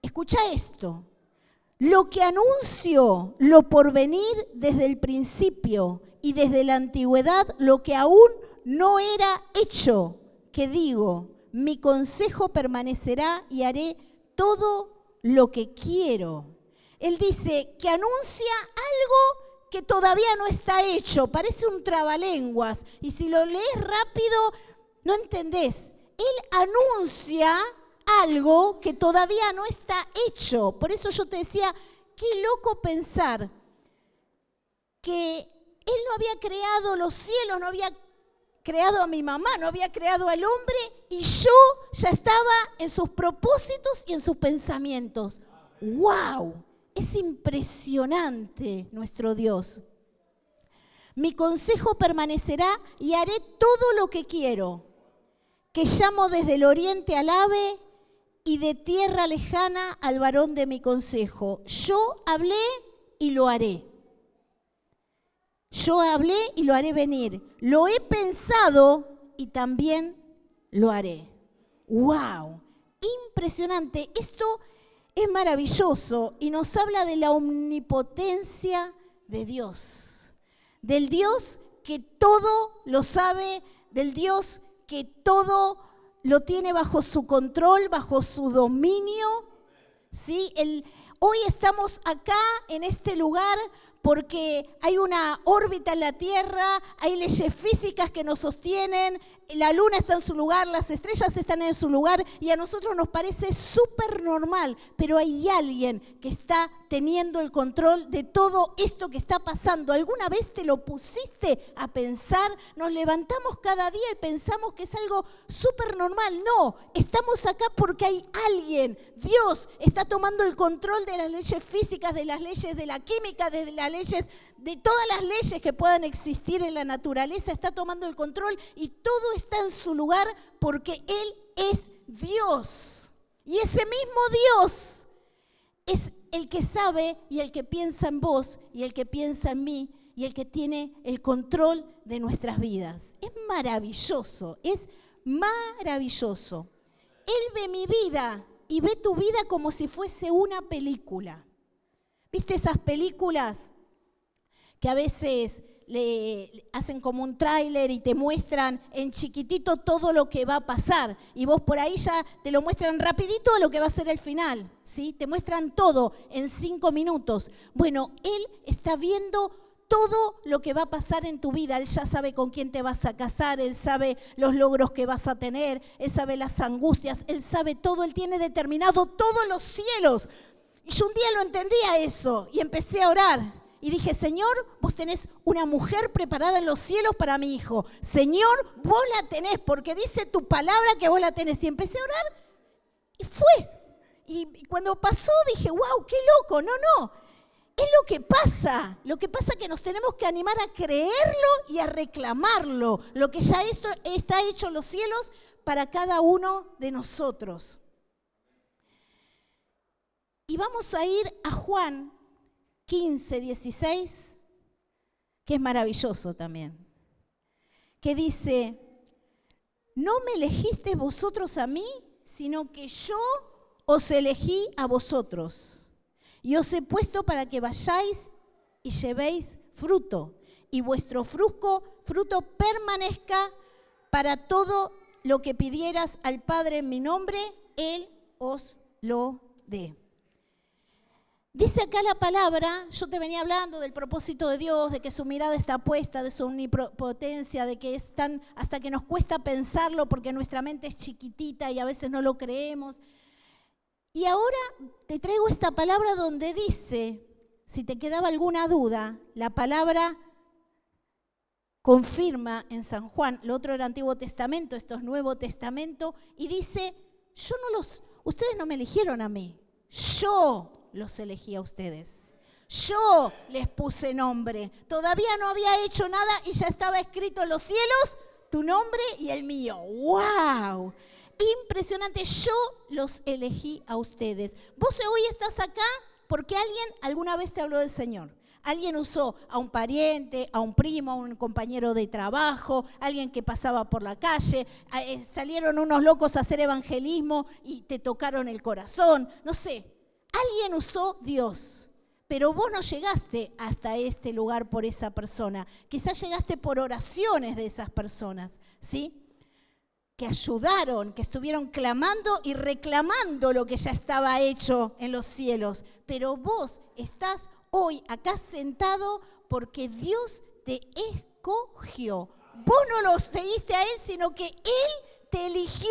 escucha esto, lo que anuncio, lo porvenir desde el principio y desde la antigüedad, lo que aún no era hecho, que digo, mi consejo permanecerá y haré todo lo que quiero. Él dice que anuncia algo que todavía no está hecho, parece un trabalenguas, y si lo lees rápido no entendés. Él anuncia algo que todavía no está hecho. Por eso yo te decía, qué loco pensar que Él no había creado los cielos, no había creado a mi mamá, no había creado al hombre, y yo ya estaba en sus propósitos y en sus pensamientos. ¡Wow! Es impresionante nuestro Dios. Mi consejo permanecerá y haré todo lo que quiero, que llamo desde el oriente al ave y de tierra lejana al varón de mi consejo. Yo hablé y lo haré. Yo hablé y lo haré venir. Lo he pensado y también lo haré. ¡Wow! Impresionante. Esto es maravilloso y nos habla de la omnipotencia de Dios. Del Dios que todo lo sabe, del Dios que todo lo tiene bajo su control, bajo su dominio. ¿Sí? Hoy estamos acá en este lugar porque hay una órbita en la Tierra, hay leyes físicas que nos sostienen, la luna está en su lugar, las estrellas están en su lugar y a nosotros nos parece súper normal, pero hay alguien que está teniendo el control de todo esto que está pasando. ¿Alguna vez te lo pusiste a pensar? Nos levantamos cada día y pensamos que es algo súper normal. No, estamos acá porque hay alguien. Dios está tomando el control de las leyes físicas, de las leyes de la química, de las leyes, de todas las leyes que puedan existir en la naturaleza. Está tomando el control y todo está en su lugar porque Él es Dios. Y ese mismo Dios es el que sabe y el que piensa en vos y el que piensa en mí y el que tiene el control de nuestras vidas. Es maravilloso, es maravilloso. Él ve mi vida y ve tu vida como si fuese una película. ¿Viste esas películas que a veces le hacen como un tráiler y te muestran en chiquitito todo lo que va a pasar? Y vos por ahí ya te lo muestran rapidito lo que va a ser el final, ¿sí? Te muestran todo en 5 minutos. Bueno, Él está viendo todo lo que va a pasar en tu vida. Él ya sabe con quién te vas a casar, Él sabe los logros que vas a tener, Él sabe las angustias, Él sabe todo, Él tiene determinado todos los cielos. Y yo un día lo entendía eso y empecé a orar. Y dije, Señor, vos tenés una mujer preparada en los cielos para mi hijo. Señor, vos la tenés porque dice tu palabra que vos la tenés. Y empecé a orar y fue. Y cuando pasó dije, wow, qué loco. No. Es lo que pasa. Lo que pasa es que nos tenemos que animar a creerlo y a reclamarlo. Lo que ya está hecho en los cielos para cada uno de nosotros. Y vamos a ir a Juan 15, 16, que es maravilloso también. Que dice, no me elegisteis vosotros a mí, sino que yo os elegí a vosotros. Y os he puesto para que vayáis y llevéis fruto. Y vuestro fruto permanezca, para todo lo que pidieras al Padre en mi nombre, Él os lo dé. Dice acá la palabra, yo te venía hablando del propósito de Dios, de que su mirada está puesta, de su omnipotencia, de que es tan, hasta que nos cuesta pensarlo porque nuestra mente es chiquitita y a veces no lo creemos. Y ahora te traigo esta palabra donde dice, si te quedaba alguna duda, la palabra confirma en San Juan, lo otro era Antiguo Testamento, esto es Nuevo Testamento, y dice, ustedes no me eligieron a mí, yo los elegí a ustedes. Yo les puse nombre. Todavía no había hecho nada y ya estaba escrito en los cielos tu nombre y el mío. ¡Wow! Impresionante. Yo los elegí a ustedes. Vos hoy estás acá porque alguien alguna vez te habló del Señor. Alguien usó a un pariente, a un primo, a un compañero de trabajo, alguien que pasaba por la calle, salieron unos locos a hacer evangelismo y te tocaron el corazón, no sé. Alguien usó Dios, pero vos no llegaste hasta este lugar por esa persona. Quizás llegaste por oraciones de esas personas, ¿sí? Que ayudaron, que estuvieron clamando y reclamando lo que ya estaba hecho en los cielos. Pero vos estás hoy acá sentado porque Dios te escogió. Vos no lo seguiste a Él, sino que Él te eligió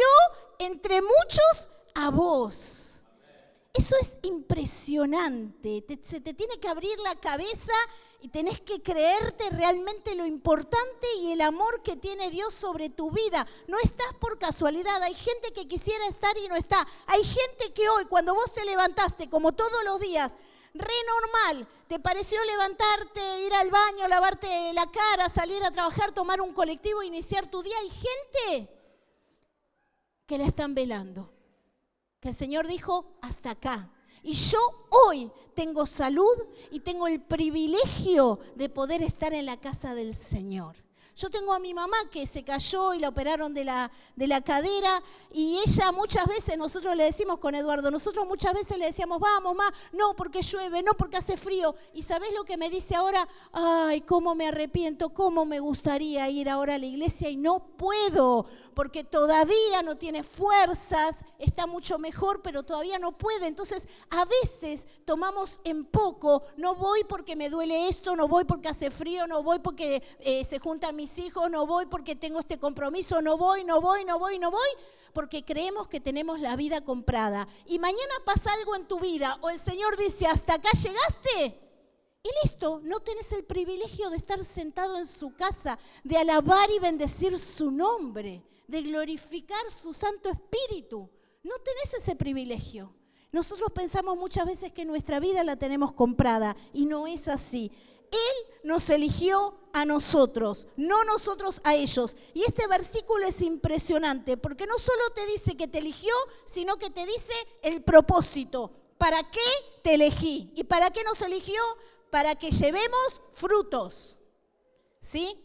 entre muchos a vos. Eso es impresionante. Se te tiene que abrir la cabeza y tenés que creerte realmente lo importante y el amor que tiene Dios sobre tu vida. No estás por casualidad. Hay gente que quisiera estar y no está. Hay gente que hoy, cuando vos te levantaste, como todos los días, re normal, te pareció levantarte, ir al baño, lavarte la cara, salir a trabajar, tomar un colectivo, iniciar tu día. Hay gente que la están velando, que el Señor dijo hasta acá. Y yo hoy tengo salud y tengo el privilegio de poder estar en la casa del Señor. Yo tengo a mi mamá que se cayó y la operaron de la cadera y ella muchas veces, nosotros le decimos con Eduardo, nosotros muchas veces le decíamos, vamos, ma, no porque llueve, no porque hace frío. ¿Y sabés lo que me dice ahora? Ay, cómo me arrepiento, cómo me gustaría ir ahora a la iglesia y no puedo porque todavía no tiene fuerzas, está mucho mejor, pero todavía no puede. Entonces, a veces tomamos en poco, no voy porque me duele esto, no voy porque hace frío, no voy porque se juntan mis hijos, no voy porque tengo este compromiso, no voy, porque creemos que tenemos la vida comprada. Y mañana pasa algo en tu vida o el Señor dice, hasta acá llegaste. Y listo, no tenés el privilegio de estar sentado en su casa, de alabar y bendecir su nombre, de glorificar su Santo Espíritu. No tenés ese privilegio. Nosotros pensamos muchas veces que nuestra vida la tenemos comprada y no es así. Él nos eligió a nosotros, no nosotros a ellos. Y este versículo es impresionante porque no solo te dice que te eligió, sino que te dice el propósito. ¿Para qué te elegí? ¿Y para qué nos eligió? Para que llevemos frutos, ¿sí?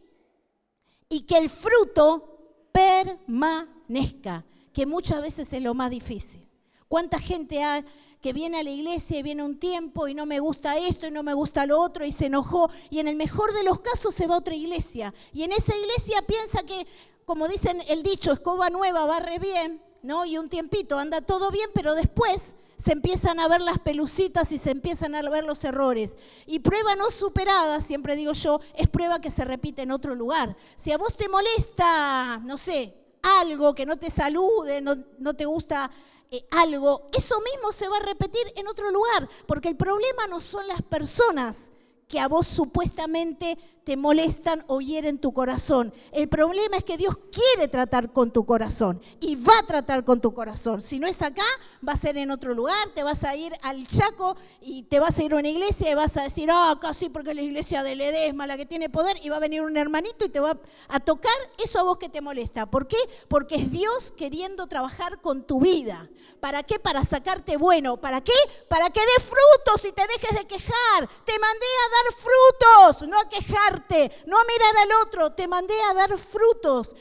Y que el fruto permanezca, que muchas veces es lo más difícil. ¿Cuánta gente hay que viene a la iglesia y viene un tiempo y no me gusta esto y no me gusta lo otro y se enojó y en el mejor de los casos se va a otra iglesia y en esa iglesia piensa que, como dicen el dicho, escoba nueva barre bien, ¿no? Y un tiempito anda todo bien, pero después se empiezan a ver las pelucitas y se empiezan a ver los errores. Y prueba no superada, siempre digo yo, es prueba que se repite en otro lugar. Si a vos te molesta, no sé, algo, que no te salude, no te gusta algo, eso mismo se va a repetir en otro lugar, porque el problema no son las personas que a vos supuestamente te molestan o hieren tu corazón. El problema es que Dios quiere tratar con tu corazón y va a tratar con tu corazón. Si no es acá, va a ser en otro lugar, te vas a ir al Chaco y te vas a ir a una iglesia y vas a decir, acá sí porque es la iglesia de Ledesma la que tiene poder, y va a venir un hermanito y te va a tocar eso a vos que te molesta. ¿Por qué? Porque es Dios queriendo trabajar con tu vida. ¿Para qué? Para sacarte bueno. ¿Para qué? Para que des frutos y te dejes de quejar. Te mandé a dar frutos, no a quejarte, no a mirar al otro, te mandé a dar frutos.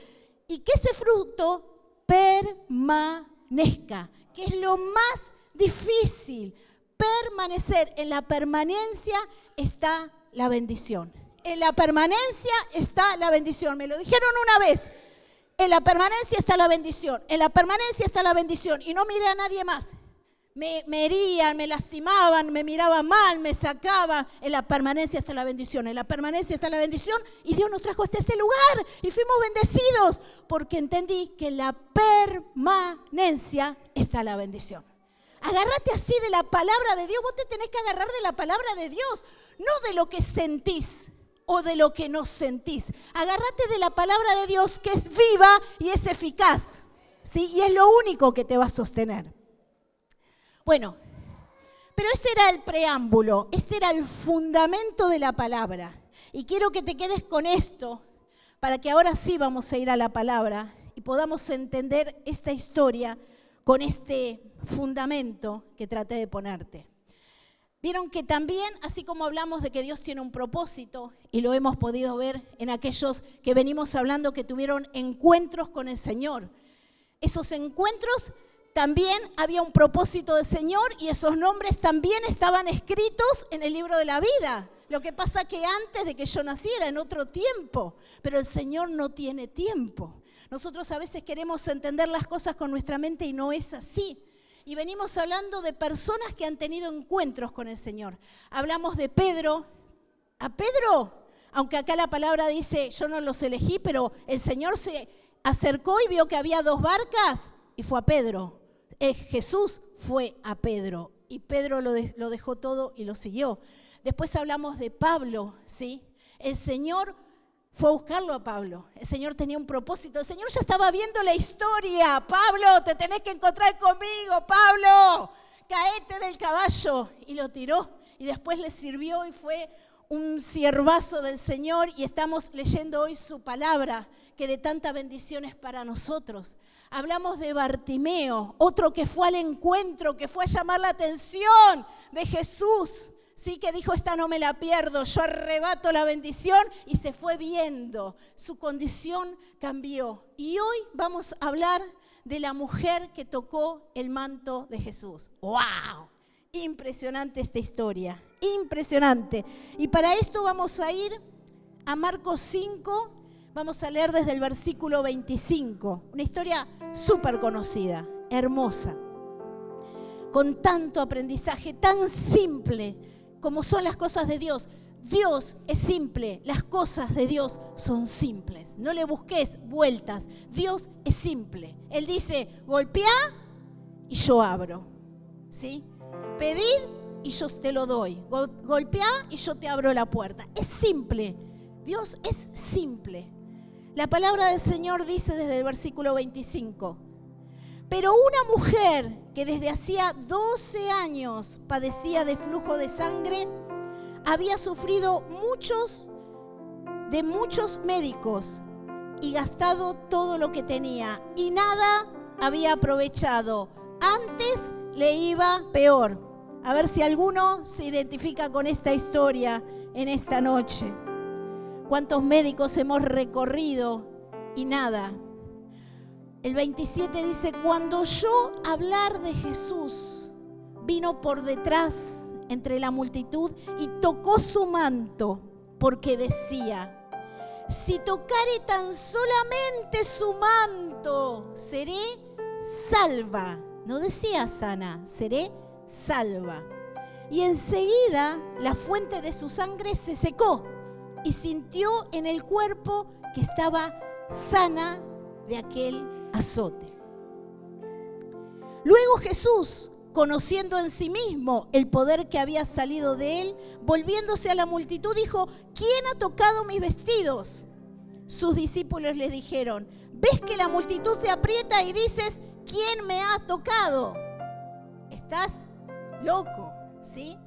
Y que ese fruto permanezca, que es lo más difícil. Permanecer. En la permanencia está la bendición. En la permanencia está la bendición. Me lo dijeron una vez. En la permanencia está la bendición. En la permanencia está la bendición. Y no miré a nadie más. Me herían, me lastimaban, me miraban mal, me sacaban. En la permanencia está la bendición. En la permanencia está la bendición. Y Dios nos trajo hasta este lugar. Y fuimos bendecidos. Porque entendí que en la permanencia está la bendición. Agárrate así de la palabra de Dios. Vos te tenés que agarrar de la palabra de Dios. No de lo que sentís o de lo que no sentís. Agárrate de la palabra de Dios, que es viva y es eficaz, ¿sí? Y es lo único que te va a sostener. Bueno, pero este era el preámbulo, este era el fundamento de la palabra. Y quiero que te quedes con esto, para que ahora sí vamos a ir a la palabra y podamos entender esta historia con este fundamento que traté de ponerte. Vieron que también, así como hablamos de que Dios tiene un propósito, y lo hemos podido ver en aquellos que venimos hablando que tuvieron encuentros con el Señor. Esos encuentros también había un propósito del Señor y esos nombres también estaban escritos en el libro de la vida. Lo que pasa que antes de que yo naciera, en otro tiempo, pero el Señor no tiene tiempo. Nosotros a veces queremos entender las cosas con nuestra mente y no es así. Y venimos hablando de personas que han tenido encuentros con el Señor. Hablamos de Pedro. A Pedro, aunque acá la palabra dice, yo no los elegí, pero el Señor se acercó y vio que había 2 barcas y fue a Pedro. Jesús fue a Pedro y Pedro lo dejó todo y lo siguió. Después hablamos de Pablo, ¿sí? El Señor fue a buscarlo a Pablo. El Señor tenía un propósito. El Señor ya estaba viendo la historia. Pablo, te tenés que encontrar conmigo, Pablo. Caete del caballo. Y lo tiró. Y después le sirvió y fue un siervazo del Señor. Y estamos leyendo hoy su palabra, que de tanta bendición es para nosotros. Hablamos de Bartimeo, otro que fue al encuentro, que fue a llamar la atención de Jesús. Sí, que dijo, esta no me la pierdo, yo arrebato la bendición, y se fue viendo. Su condición cambió. Y hoy vamos a hablar de la mujer que tocó el manto de Jesús. ¡Wow! Impresionante esta historia, impresionante. Y para esto vamos a ir a Marcos 5, vamos a leer desde el versículo 25. Una historia súper conocida, hermosa, con tanto aprendizaje, tan simple como son las cosas de Dios. Dios es simple, las cosas de Dios son simples. No le busques vueltas, Dios es simple. Él dice, golpeá y yo abro, ¿sí? Pedid y yo te lo doy. Golpeá y yo te abro la puerta. Es simple, Dios es simple. La palabra del Señor dice desde el versículo 25, pero una mujer que desde hacía 12 años padecía de flujo de sangre, había sufrido de muchos médicos y gastado todo lo que tenía y nada había aprovechado. Antes le iba peor. A ver si alguno se identifica con esta historia en esta noche. ¿Cuántos médicos hemos recorrido y nada? El 27 dice, cuando oyó hablar de Jesús, vino por detrás entre la multitud y tocó su manto, porque decía, si tocare tan solamente su manto, seré salva. No decía sana, seré salva. Y enseguida la fuente de su sangre se secó y sintió en el cuerpo que estaba sana de aquel azote. Luego Jesús, conociendo en sí mismo el poder que había salido de él, volviéndose a la multitud, dijo, ¿quién ha tocado mis vestidos? Sus discípulos le dijeron, ¿ves que la multitud te aprieta y dices, ¿quién me ha tocado? Estás loco, ¿sí?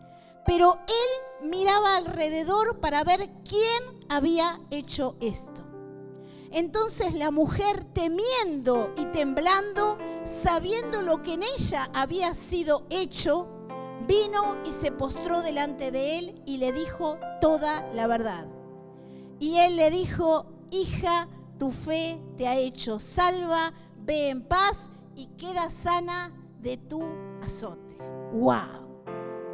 Pero él miraba alrededor para ver quién había hecho esto. Entonces la mujer, temiendo y temblando, sabiendo lo que en ella había sido hecho, vino y se postró delante de él y le dijo toda la verdad. Y él le dijo, hija, tu fe te ha hecho salva, ve en paz y queda sana de tu azote. ¡Wow!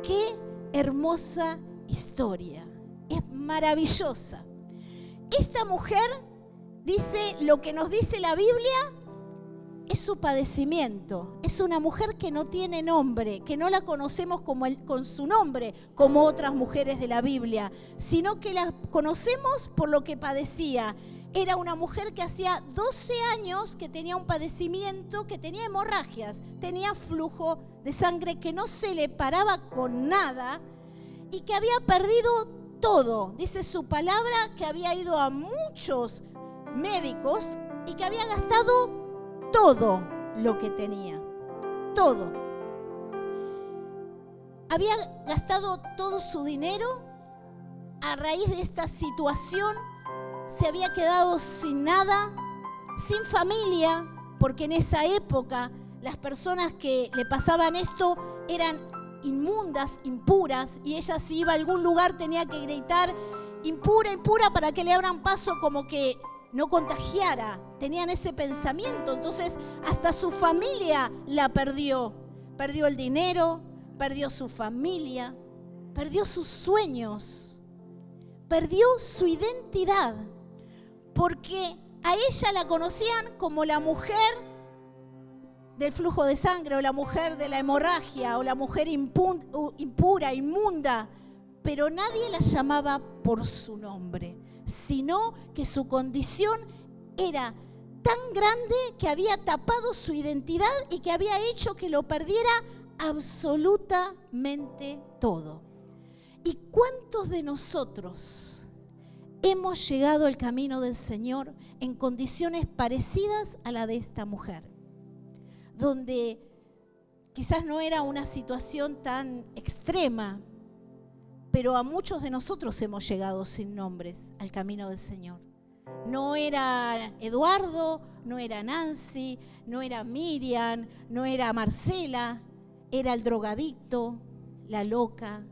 ¡Qué hermosa historia! Es maravillosa. Esta mujer dice lo que nos dice la Biblia, es su padecimiento. Es una mujer que no tiene nombre, que no la conocemos con su nombre, como otras mujeres de la Biblia, sino que la conocemos por lo que padecía. Era una mujer que hacía 12 años que tenía un padecimiento, que tenía hemorragias, tenía flujo de sangre, que no se le paraba con nada y que había perdido todo. Dice su palabra que había ido a muchos médicos y que había gastado todo lo que tenía. Todo. Había gastado todo su dinero. A raíz de esta situación se había quedado sin nada, sin familia, porque en esa época las personas que le pasaban esto eran inmundas, impuras, y ella si iba a algún lugar tenía que gritar impura, impura, para que le abran paso, como que no contagiara. Tenían ese pensamiento. Entonces hasta su familia la perdió. Perdió el dinero, perdió su familia, perdió sus sueños, perdió su identidad, porque a ella la conocían como la mujer del flujo de sangre, o la mujer de la hemorragia, o la mujer impura, inmunda, pero nadie la llamaba por su nombre, sino que su condición era tan grande que había tapado su identidad y que había hecho que lo perdiera absolutamente todo. ¿Y cuántos de nosotros hemos llegado al camino del Señor en condiciones parecidas a la de esta mujer? Donde quizás no era una situación tan extrema, pero a muchos de nosotros hemos llegado sin nombres al camino del Señor. No era Eduardo, no era Nancy, no era Miriam, no era Marcela, era el drogadicto, la loca,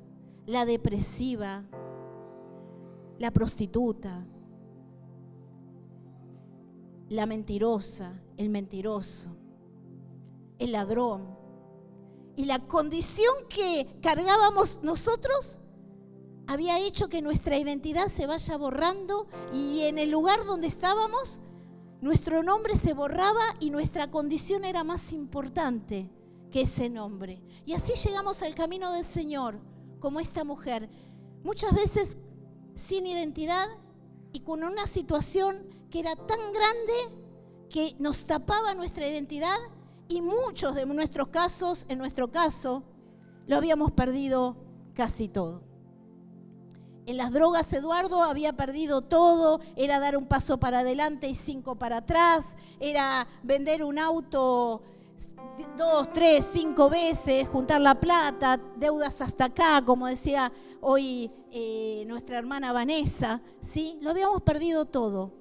la depresiva, la prostituta, la mentirosa, el mentiroso, el ladrón. Y la condición que cargábamos nosotros había hecho que nuestra identidad se vaya borrando, y en el lugar donde estábamos, nuestro nombre se borraba y nuestra condición era más importante que ese nombre. Y así llegamos al camino del Señor, como esta mujer, muchas veces sin identidad y con una situación que era tan grande que nos tapaba nuestra identidad, y muchos de nuestros casos, en nuestro caso, lo habíamos perdido casi todo. En las drogas Eduardo había perdido todo, era dar un paso para adelante y 5 para atrás, era vender un auto 2, 3, 5 veces, juntar la plata, deudas hasta acá, como decía hoy nuestra hermana Vanessa, ¿sí? Lo habíamos perdido todo.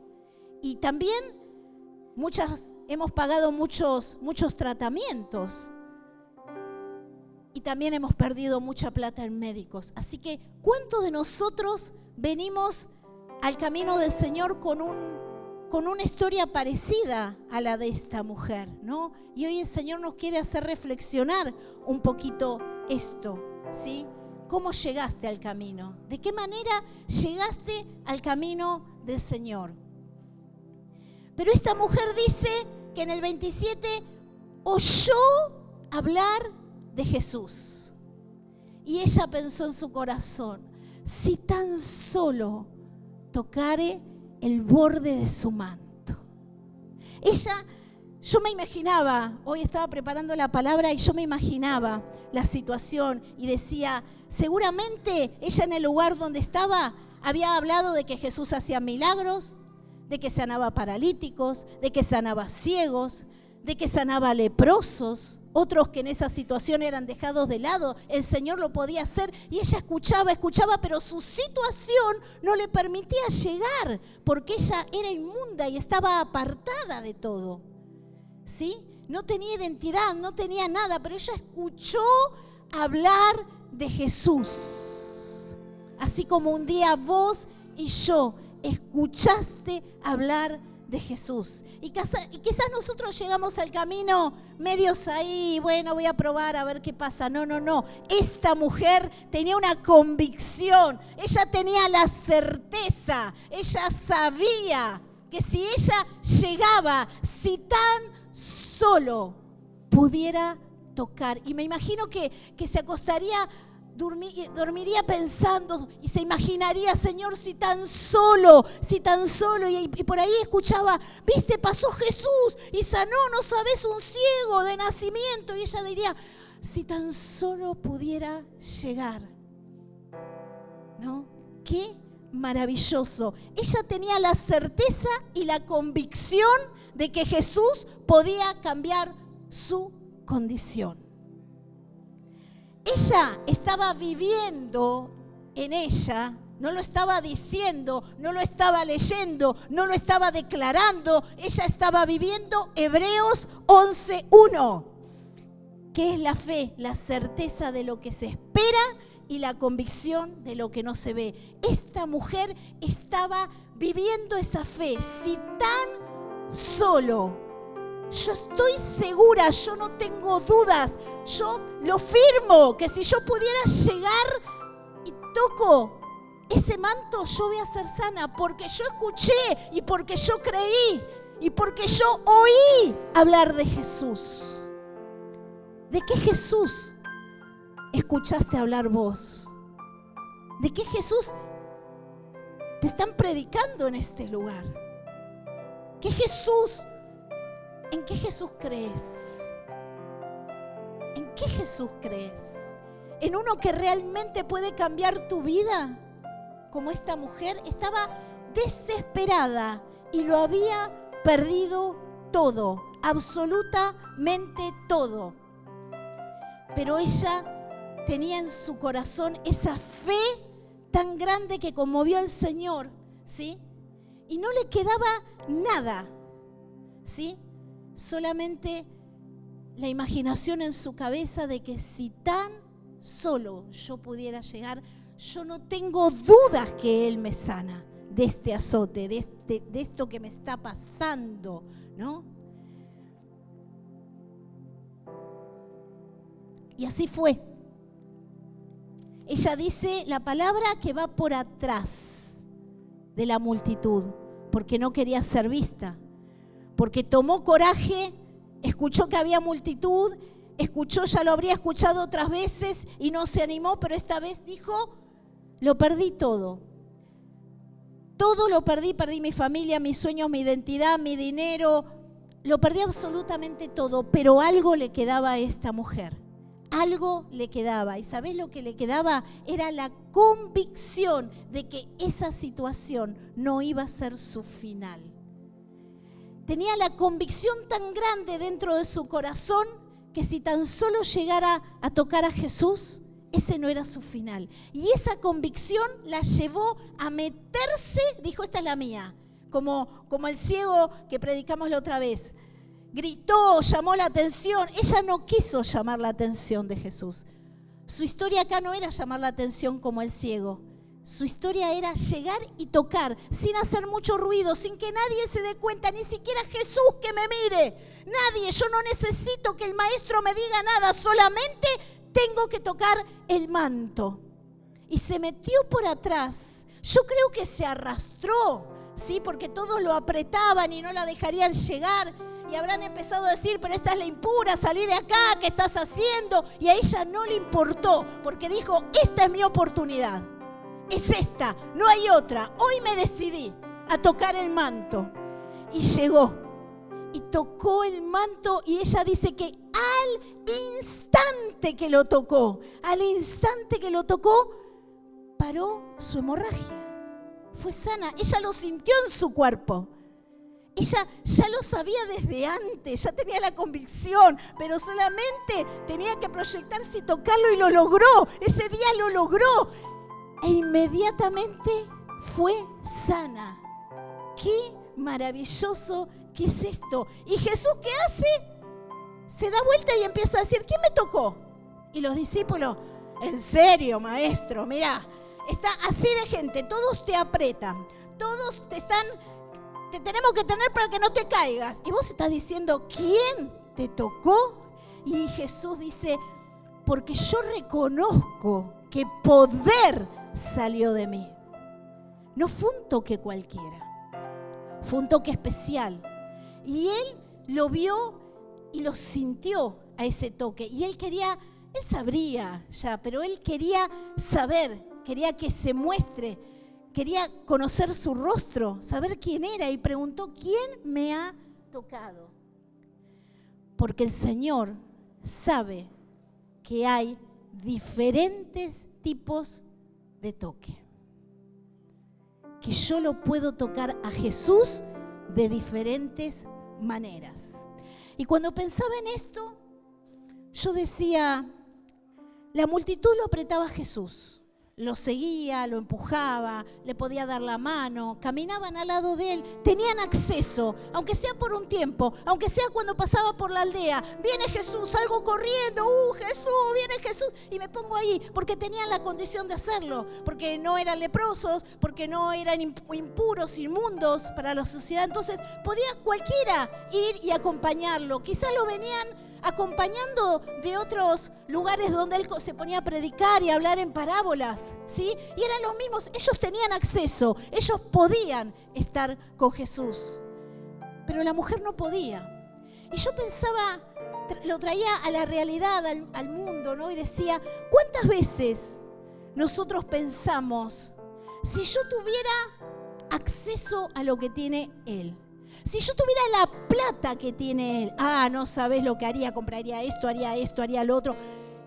Y también hemos pagado muchos tratamientos. Y también hemos perdido mucha plata en médicos. Así que, ¿cuántos de nosotros venimos al camino del Señor con una historia parecida a la de esta mujer, ¿no? Y hoy el Señor nos quiere hacer reflexionar un poquito esto, ¿sí? ¿Cómo llegaste al camino? ¿De qué manera llegaste al camino del Señor? Pero esta mujer dice que en el 27 oyó hablar de Jesús. Y ella pensó en su corazón, si tan solo tocare el borde de su manto. Yo me imaginaba, hoy estaba preparando la palabra y yo me imaginaba la situación y decía, seguramente ella en el lugar donde estaba había hablado de que Jesús hacía milagros, de que sanaba paralíticos, de que sanaba ciegos, de que sanaba leprosos, otros que en esa situación eran dejados de lado. El Señor lo podía hacer y ella escuchaba, pero su situación no le permitía llegar porque ella era inmunda y estaba apartada de todo, ¿sí? No tenía identidad, no tenía nada, pero ella escuchó hablar de Jesús. Así como un día vos y yo escuchaste hablar de Jesús. Y quizás nosotros llegamos al camino medios ahí, bueno, voy a probar a ver qué pasa. No. Esta mujer tenía una convicción, ella tenía la certeza, ella sabía que si ella llegaba, si tan solo pudiera tocar. Y me imagino que se acostaría, dormiría pensando y se imaginaría, Señor, si tan solo, y por ahí escuchaba, viste, pasó Jesús y sanó, no sabes, un ciego de nacimiento, y ella diría, si tan solo pudiera llegar, ¿no? Qué maravilloso. Ella tenía la certeza y la convicción de que Jesús podía cambiar su condición. Ella estaba viviendo en ella, no lo estaba diciendo, no lo estaba leyendo, no lo estaba declarando, ella estaba viviendo Hebreos 11:1. ¿Qué es la fe? La certeza de lo que se espera y la convicción de lo que no se ve. Esta mujer estaba viviendo esa fe. Si tan solo, yo estoy segura, yo no tengo dudas, yo lo firmo, que si yo pudiera llegar y toco ese manto, yo voy a ser sana, porque yo escuché y porque yo creí y porque yo oí hablar de Jesús. ¿De qué Jesús escuchaste hablar vos? ¿De qué Jesús te están predicando en este lugar? ¿Qué Jesús? ¿En qué Jesús crees? ¿En qué Jesús crees? ¿En uno que realmente puede cambiar tu vida? Como esta mujer estaba desesperada y lo había perdido todo, absolutamente todo. Pero ella tenía en su corazón esa fe tan grande que conmovió al Señor, ¿sí? Y no le quedaba nada, ¿sí? Solamente la imaginación en su cabeza de que si tan solo yo pudiera llegar, yo no tengo dudas que Él me sana de este azote, de esto que me está pasando, ¿no? Y así fue. Ella dice la palabra que va por atrás de la multitud, porque no quería ser vista, porque tomó coraje, escuchó que había multitud, escuchó, ya lo habría escuchado otras veces y no se animó, pero esta vez dijo, lo perdí todo. Todo lo perdí, perdí mi familia, mis sueños, mi identidad, mi dinero, lo perdí absolutamente todo, pero algo le quedaba a esta mujer. Algo le quedaba. ¿Y sabés lo que le quedaba? Era la convicción de que esa situación no iba a ser su final. Tenía la convicción tan grande dentro de su corazón que si tan solo llegara a tocar a Jesús, ese no era su final. Y esa convicción la llevó a meterse, dijo, esta es la mía, como el ciego que predicamos la otra vez. Gritó, llamó la atención. Ella no quiso llamar la atención de Jesús. Su historia acá no era llamar la atención como el ciego. Su historia era llegar y tocar sin hacer mucho ruido, sin que nadie se dé cuenta, ni siquiera Jesús que me mire. Nadie, yo no necesito que el maestro me diga nada, solamente tengo que tocar el manto. Y se metió por atrás. Yo creo que se arrastró, ¿sí? Porque todos lo apretaban y no la dejarían llegar. Y habrán empezado a decir, pero esta es la impura, salí de acá, ¿qué estás haciendo? Y a ella no le importó, porque dijo, esta es mi oportunidad. Es esta, no hay otra. Hoy me decidí a tocar el manto. Y llegó, y tocó el manto, y ella dice que al instante que lo tocó, paró su hemorragia. Fue sana, ella lo sintió en su cuerpo. Ella ya lo sabía desde antes, ya tenía la convicción, pero solamente tenía que proyectarse y tocarlo y lo logró. Ese día lo logró e inmediatamente fue sana. ¡Qué maravilloso que es esto! ¿Y Jesús qué hace? Se da vuelta y empieza a decir, ¿quién me tocó? Y los discípulos, en serio, maestro, mirá, está así de gente, todos te apretan, todos te tenemos que tener para que no te caigas. Y vos estás diciendo, ¿quién te tocó? Y Jesús dice, porque yo reconozco que poder salió de mí. No fue un toque cualquiera, fue un toque especial. Y él lo vio y lo sintió a ese toque. Y él sabría ya, pero él quería saber, quería que se muestre. Quería conocer su rostro, saber quién era y preguntó, ¿quién me ha tocado? Porque el Señor sabe que hay diferentes tipos de toque. Que yo lo puedo tocar a Jesús de diferentes maneras. Y cuando pensaba en esto, yo decía, la multitud lo apretaba a Jesús. lo seguía, lo empujaba, le podía dar la mano, caminaban al lado de él, tenían acceso, aunque sea por un tiempo, aunque sea cuando pasaba por la aldea. Viene Jesús, salgo corriendo, Jesús, viene Jesús, y me pongo ahí, porque tenían la condición de hacerlo, porque no eran leprosos, porque no eran impuros, inmundos para la sociedad. Entonces podía cualquiera ir y acompañarlo. Quizás lo venían acompañando de otros lugares donde él se ponía a predicar y a hablar en parábolas, ¿sí? Y eran los mismos, ellos tenían acceso, ellos podían estar con Jesús, pero la mujer no podía. Y yo pensaba, lo traía a la realidad, al mundo, ¿no? Y decía, ¿cuántas veces nosotros pensamos, si yo tuviera acceso a lo que tiene él? Si yo tuviera la plata que tiene él, no sabes lo que haría, compraría esto, haría lo otro.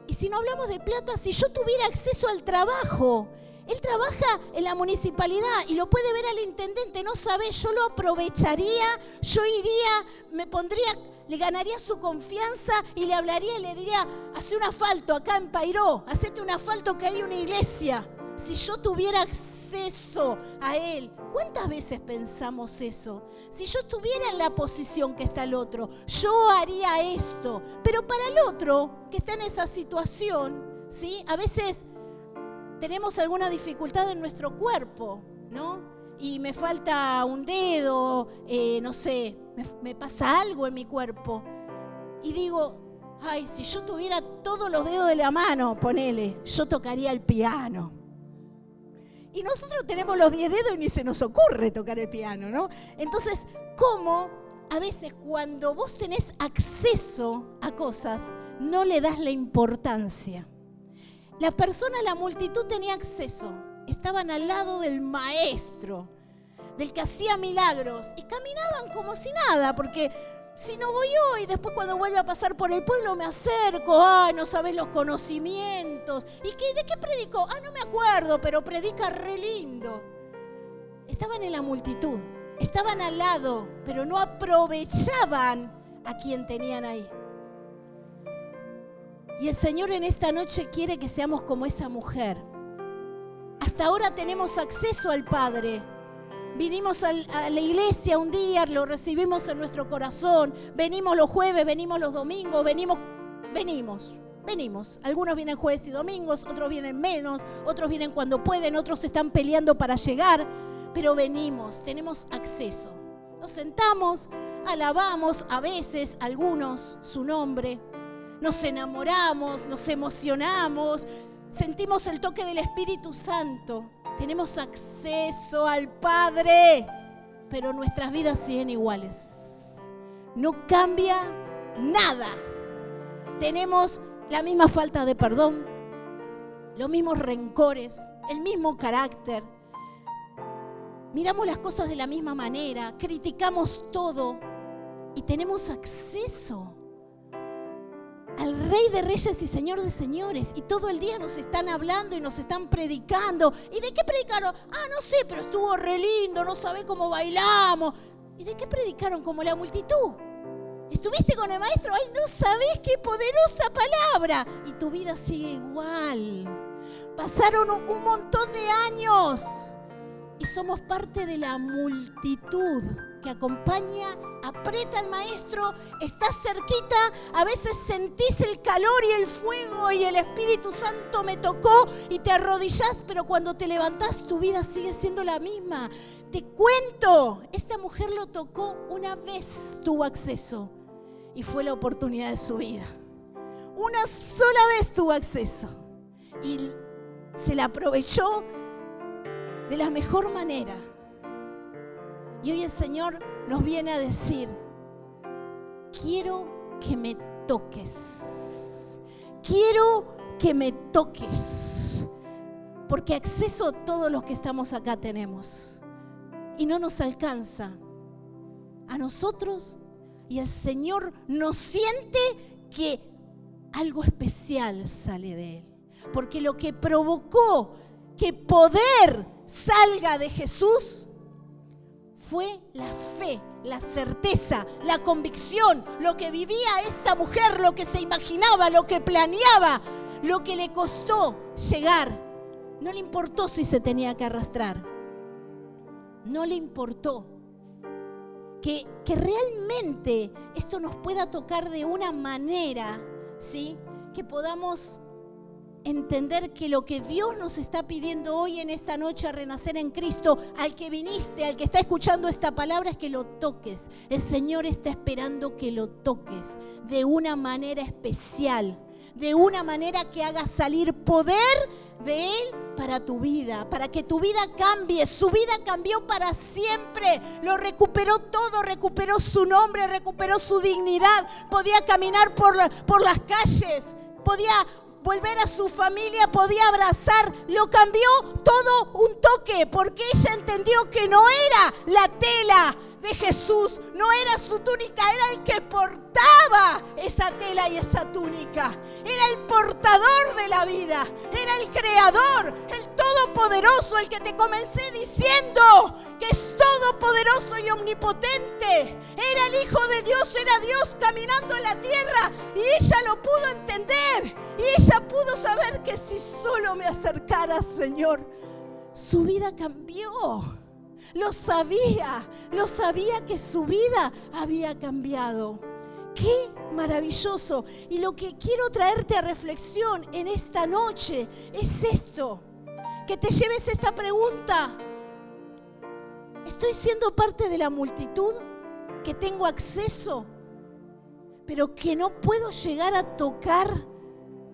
Y si no hablamos de plata, si yo tuviera acceso al trabajo, él trabaja en la municipalidad y lo puede ver al intendente, no sabes, yo lo aprovecharía, yo iría, me pondría, le ganaría su confianza y le hablaría y le diría, hace un asfalto acá en Pairó, hacete un asfalto que hay una iglesia. Si yo tuviera acceso a él, ¿cuántas veces pensamos eso? Si yo estuviera en la posición que está el otro, yo haría esto. Pero para el otro que está en esa situación, ¿sí? A veces tenemos alguna dificultad en nuestro cuerpo, ¿no? Y me falta un dedo, no sé, me pasa algo en mi cuerpo. Y digo, si yo tuviera todos los dedos de la mano, ponele, yo tocaría el piano. Y nosotros tenemos los 10 dedos y ni se nos ocurre tocar el piano, ¿no? Entonces, ¿cómo a veces cuando vos tenés acceso a cosas, no le das la importancia? La persona, la multitud tenía acceso. Estaban al lado del maestro, del que hacía milagros. Y caminaban como si nada, porque si no voy hoy, después cuando vuelva a pasar por el pueblo me acerco, no sabés los conocimientos. ¿Y de qué predicó? No me acuerdo, pero predica re lindo. Estaban en la multitud, estaban al lado, pero no aprovechaban a quien tenían ahí. Y el Señor en esta noche quiere que seamos como esa mujer. Hasta ahora tenemos acceso al Padre. Vinimos a la iglesia un día, lo recibimos en nuestro corazón, venimos los jueves, venimos los domingos, venimos. Algunos vienen jueves y domingos, otros vienen menos, otros vienen cuando pueden, otros están peleando para llegar, pero venimos, tenemos acceso. Nos sentamos, alabamos a veces, algunos, su nombre, nos enamoramos, nos emocionamos, sentimos el toque del Espíritu Santo. Tenemos acceso al Padre, pero nuestras vidas siguen iguales. No cambia nada. Tenemos la misma falta de perdón, los mismos rencores, el mismo carácter. Miramos las cosas de la misma manera, criticamos todo y tenemos acceso al Rey de Reyes y Señor de Señores. Y todo el día nos están hablando y nos están predicando. ¿Y de qué predicaron? No sé, pero estuvo re lindo, no sabe cómo bailamos. ¿Y de qué predicaron? Como la multitud. ¿Estuviste con el maestro? No sabés qué poderosa palabra. Y tu vida sigue igual. Pasaron un montón de años. Y somos parte de la multitud que acompaña, aprieta al maestro, está cerquita, a veces sentís el calor y el fuego y el Espíritu Santo me tocó y te arrodillás, pero cuando te levantás tu vida sigue siendo la misma. Te cuento, esta mujer lo tocó una vez, tuvo acceso y fue la oportunidad de su vida. Una sola vez tuvo acceso y se la aprovechó de la mejor manera. Y hoy el Señor nos viene a decir, quiero que me toques. Quiero que me toques. Porque acceso a todos los que estamos acá tenemos. Y no nos alcanza. A nosotros y el Señor nos siente que algo especial sale de Él. Porque lo que provocó que poder salga de Jesús fue la fe, la certeza, la convicción, lo que vivía esta mujer, lo que se imaginaba, lo que planeaba, lo que le costó llegar. No le importó si se tenía que arrastrar. No le importó. Que realmente esto nos pueda tocar de una manera, ¿sí? Que podamos entender que lo que Dios nos está pidiendo hoy en esta noche a renacer en Cristo, al que viniste, al que está escuchando esta palabra, es que lo toques. El Señor está esperando que lo toques de una manera especial, de una manera que haga salir poder de Él para tu vida, para que tu vida cambie. Su vida cambió para siempre, lo recuperó todo, recuperó su nombre, recuperó su dignidad, podía caminar por las calles, podía volver a su familia, podía abrazar, lo cambió todo un toque, porque ella entendió que no era la tela de Jesús, no era su túnica, era el que portaba esa tela y esa túnica, era el portador de la vida, era el creador, el todopoderoso, el que te comencé diciendo que es todopoderoso y omnipotente, era el Hijo de Dios, era Dios caminando en la tierra, y ella lo pudo entender, y ella pudo saber que si solo me acercara, Señor, su vida cambió. Lo sabía que su vida había cambiado. ¡Qué maravilloso! Y lo que quiero traerte a reflexión en esta noche es esto, que te lleves esta pregunta. ¿Estoy siendo parte de la multitud que tengo acceso, pero que no puedo llegar a tocar?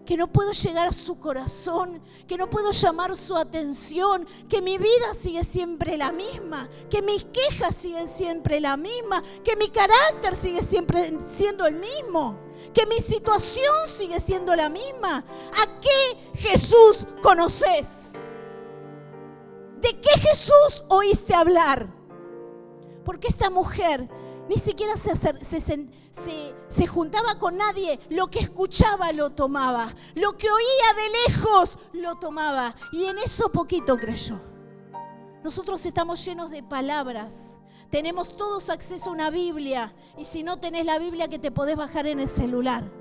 Que no puedo llegar a su corazón, que no puedo llamar su atención, que mi vida sigue siempre la misma, que mis quejas siguen siempre la misma, que mi carácter sigue siempre siendo el mismo, que mi situación sigue siendo la misma. ¿A qué Jesús conoces? ¿De qué Jesús oíste hablar? Porque esta mujer ni siquiera se juntaba con nadie. Lo que escuchaba lo tomaba. Lo que oía de lejos lo tomaba. Y en eso poquito creyó. Nosotros estamos llenos de palabras. Tenemos todos acceso a una Biblia. Y si no tenés la Biblia, que te podés bajar en el celular.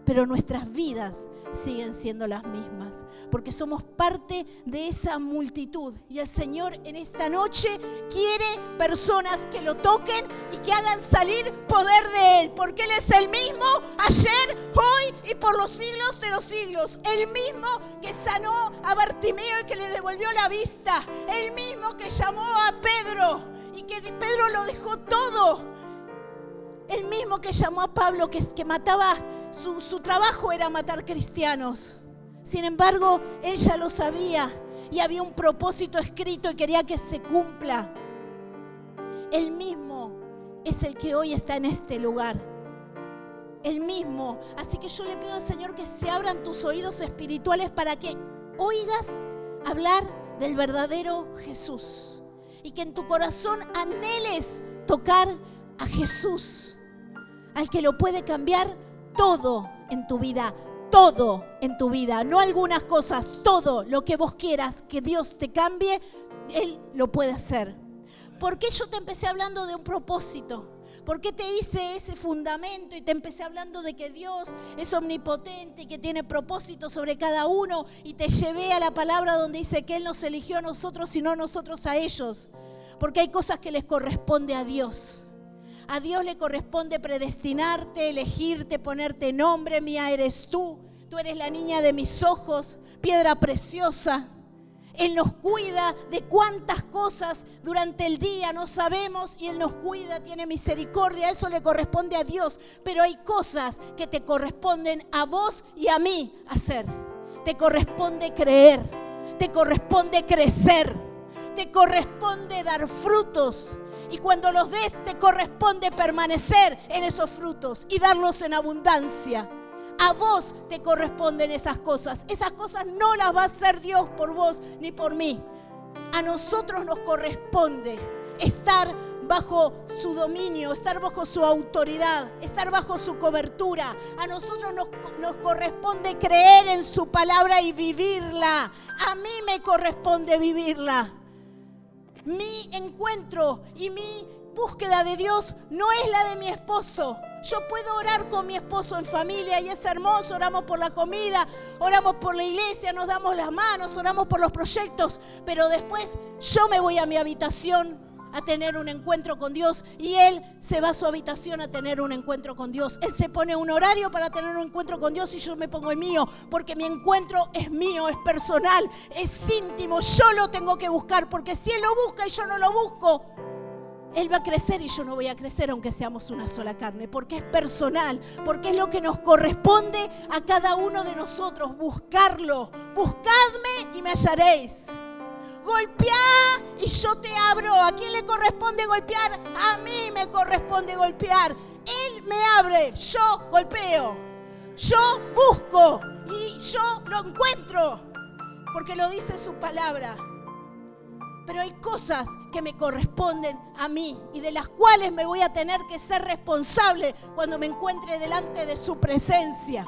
Pero nuestras vidas siguen siendo las mismas, porque somos parte de esa multitud. Y el Señor en esta noche quiere personas que lo toquen y que hagan salir poder de Él, porque Él es el mismo ayer, hoy y por los siglos de los siglos. El mismo que sanó a Bartimeo y que le devolvió la vista. El mismo que llamó a Pedro y que Pedro lo dejó todo. El mismo que llamó a Pablo, que mataba, su trabajo era matar cristianos. Sin embargo, él ya lo sabía y había un propósito escrito y quería que se cumpla. El mismo es el que hoy está en este lugar. El mismo. Así que yo le pido al Señor que se abran tus oídos espirituales para que oigas hablar del verdadero Jesús. Y que en tu corazón anheles tocar a Jesús, al que lo puede cambiar todo en tu vida, todo en tu vida, no algunas cosas, todo lo que vos quieras que Dios te cambie, Él lo puede hacer. ¿Por qué yo te empecé hablando de un propósito? ¿Por qué te hice ese fundamento y te empecé hablando de que Dios es omnipotente y que tiene propósito sobre cada uno? Y te llevé a la palabra donde dice que Él nos eligió a nosotros y no nosotros a ellos. Porque hay cosas que les corresponde a Dios. A Dios le corresponde predestinarte, elegirte, ponerte nombre. Mía eres tú. Tú eres la niña de mis ojos, piedra preciosa. Él nos cuida de cuántas cosas durante el día no sabemos y Él nos cuida, tiene misericordia, eso le corresponde a Dios. Pero hay cosas que te corresponden a vos y a mí hacer. Te corresponde creer, te corresponde crecer, te corresponde dar frutos. Y cuando los des, te corresponde permanecer en esos frutos y darlos en abundancia. A vos te corresponden esas cosas. Esas cosas no las va a hacer Dios por vos ni por mí. A nosotros nos corresponde estar bajo su dominio, estar bajo su autoridad, estar bajo su cobertura. A nosotros nos corresponde creer en su palabra y vivirla. A mí me corresponde vivirla. Mi encuentro y mi búsqueda de Dios no es la de mi esposo. Yo puedo orar con mi esposo en familia y es hermoso, oramos por la comida, oramos por la iglesia, nos damos las manos, oramos por los proyectos, pero después yo me voy a mi habitación a tener un encuentro con Dios y él se va a su habitación a tener un encuentro con Dios. Él se pone un horario para tener un encuentro con Dios y yo me pongo el mío, porque mi encuentro es mío, es personal, es íntimo. Yo lo tengo que buscar, porque si él lo busca y yo no lo busco, él va a crecer y yo no voy a crecer aunque seamos una sola carne, porque es personal, porque es lo que nos corresponde a cada uno de nosotros, buscarlo. Buscadme y me hallaréis. Golpeá y yo te abro. ¿A quién le corresponde golpear? A mí me corresponde golpear. Él me abre, yo golpeo. Yo busco y yo lo encuentro, porque lo dice su palabra. Pero hay cosas que me corresponden a mí y de las cuales me voy a tener que ser responsable cuando me encuentre delante de su presencia.